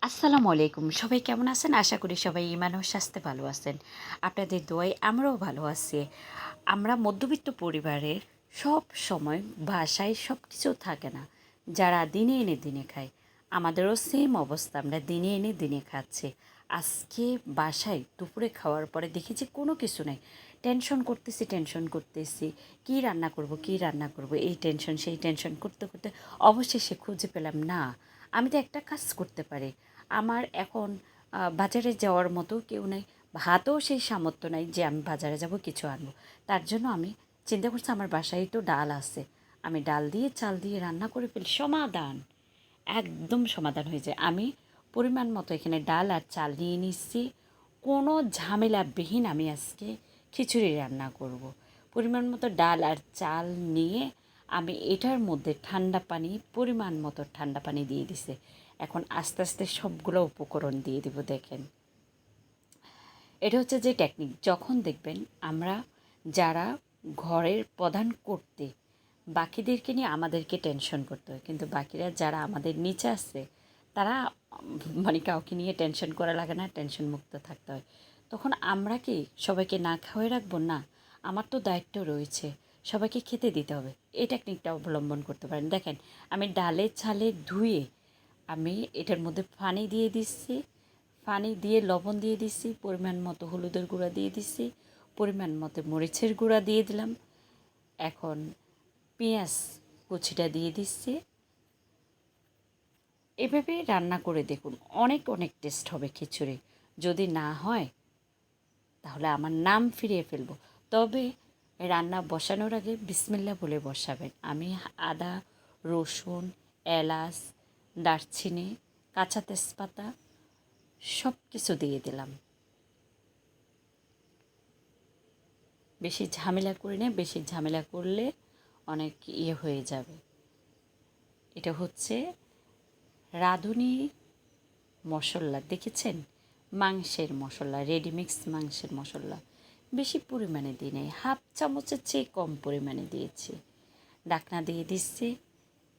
আসসালামু আলাইকুম। সবাই কেমন আছেন? আশা করি সবাই ঈমান ও স্বাস্থ্যে ভালো আছেন। আপনাদের দোয়ায় আমরাও ভালো আছি। আমরা মধ্যবিত্ত পরিবারের সব সময় বাসায় সব কিছু থাকে না। যারা দিনে এনে দিনে খায়, আমাদেরও সেম অবস্থা। আমরা দিনে এনে দিনে খাচ্ছি। আজকে বাসায় দুপুরে খাওয়ার পরে দেখি যে কোনো কিছু নাই। টেনশন করতেছি। কী রান্না করব, কী রান্না করব? এই টেনশন, সেই টেনশন করতে করতে অবশেষে খুঁজে পেলাম না, আমি তো একটা কাজ করতে পারি। আমার এখন বাজারে যাওয়ার মতো কেউ নেই, হাতেও সেই সামর্থ্য নাই যে আমি বাজারে যাব কিছু আনবো। তার জন্য আমি চিন্তা করছি আমার বাসায় তো ডাল আছে, আমি ডাল দিয়ে চাল দিয়ে রান্না করে ফেলি, সমাধান। একদম সমাধান হয়ে যায়। আমি পরিমাণ মতো এখানে ডাল আর চাল নিয়ে নিচ্ছি। কোনো ঝামেলাবিহীন আমি আজকে খিচুড়ি রান্না করব। পরিমাণ মতো ডাল আর চাল নিয়ে আমি এটার মধ্যে ঠান্ডা পানি, পরিমাণ মতো ঠান্ডা পানি দিয়ে দিছে। এখন আস্তে আস্তে সবগুলো উপকরণ দিয়ে দিব। দেখেন, এটা হচ্ছে যে টেকনিক। যখন দেখবেন আমরা যারা ঘরের প্রধান করতে, বাকিদেরকে নিয়ে আমাদেরকে টেনশন করতে হয়, কিন্তু বাকিরা যারা আমাদের নিচে আছে তারা মানে কাউকে নিয়ে টেনশন করা লাগে না, টেনশন মুক্ত থাকতে হয়। তখন আমরা কি সবাইকে না খাওয়াই রাখবো? না, আমার তো দায়িত্ব রয়েছে, সবাইকে খেতে দিতে হবে। এই টেকনিকটা অবলম্বন করতে পারেন। দেখেন, আমি ডালে ছালে ধুয়ে আমি এটার মধ্যে পানি দিয়ে দিচ্ছি, পানি দিয়ে লবণ দিয়ে দিচ্ছি, পরিমাণ মতো হলুদের গুঁড়া দিয়ে দিচ্ছি, পরিমাণ মতো মরিচের গুঁড়া দিয়ে দিলাম। এখন পেঁয়াজ কুচিটা দিয়ে দিচ্ছি। এভাবে রান্না করে দেখুন, অনেক অনেক টেস্ট হবে খিচুড়ি। যদি না হয় তাহলে আমার নাম ফিরিয়ে ফেলবো। তবে রান্না বসানোর আগে বিসমিল্লাহ বলে বসাবেন। আমি আদা, রসুন, এলাচ, দারচিনি, কাঁচা তেজপাতা সব কিছু দিয়ে দিলাম। বেশি ঝামেলা করি না, বেশি ঝামেলা করলে অনেক হয়ে যাবে। এটা হচ্ছে রাঁধুনি মশলা, দেখেছেন? মাংসের মশলা, রেডিমিক্স মাংসের মশলা বেশি পরিমাণে দিই নাই, হাফ চামচের চেয়ে কম পরিমাণে দিয়েছি। ঢাকনা দিয়ে দিচ্ছি।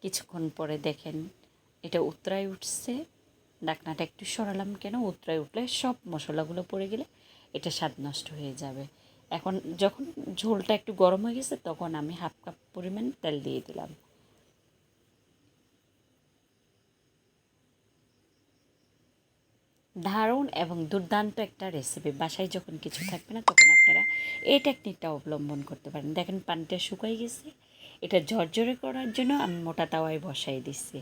কিছুক্ষণ পরে দেখেন এটা উতরায় উঠছে। ঢাকনাটা একটু সরালাম, কেন? উতরায় উঠলে সব মশলাগুলো পড়ে গেলে এটা স্বাদ নষ্ট হয়ে যাবে। এখন যখন ঝোলটা একটু গরম হয়ে গেছে তখন আমি হাফ কাপ পরিমাণ তেল দিয়ে দিলাম। দারুণ এবং দুর্দান্ত একটা রেসিপি। বাসায় যখন কিছু থাকবে না তখন আপনারা এই টেকনিকটা অবলম্বন করতে পারেন। দেখেন পানিটা শুকাই গেছে। এটা ঝরঝরে করার জন্য আমি মোটা তাওয়ায় বসাই দিচ্ছি।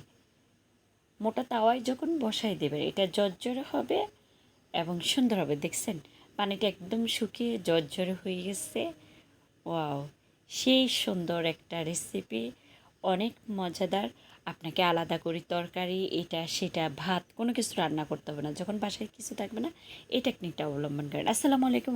মোটা তাওয়ায় যখন বসাই দেবে এটা ঝরঝরে হবে এবং সুন্দর হবে। দেখছেন পানিটা একদম শুকিয়ে ঝরঝরে হয়ে গেছে। ওয়াও, সেই সুন্দর একটা রেসিপি, অনেক মজাদার। আপনাকে আলাদা করে তরকারি এটা সেটা ভাত কোনো কিছু রান্না করতে হবে না। যখন বাসায় কিছু থাকবে না এই টেকনিকটা অবলম্বন করেন। আসসালামু আলাইকুম।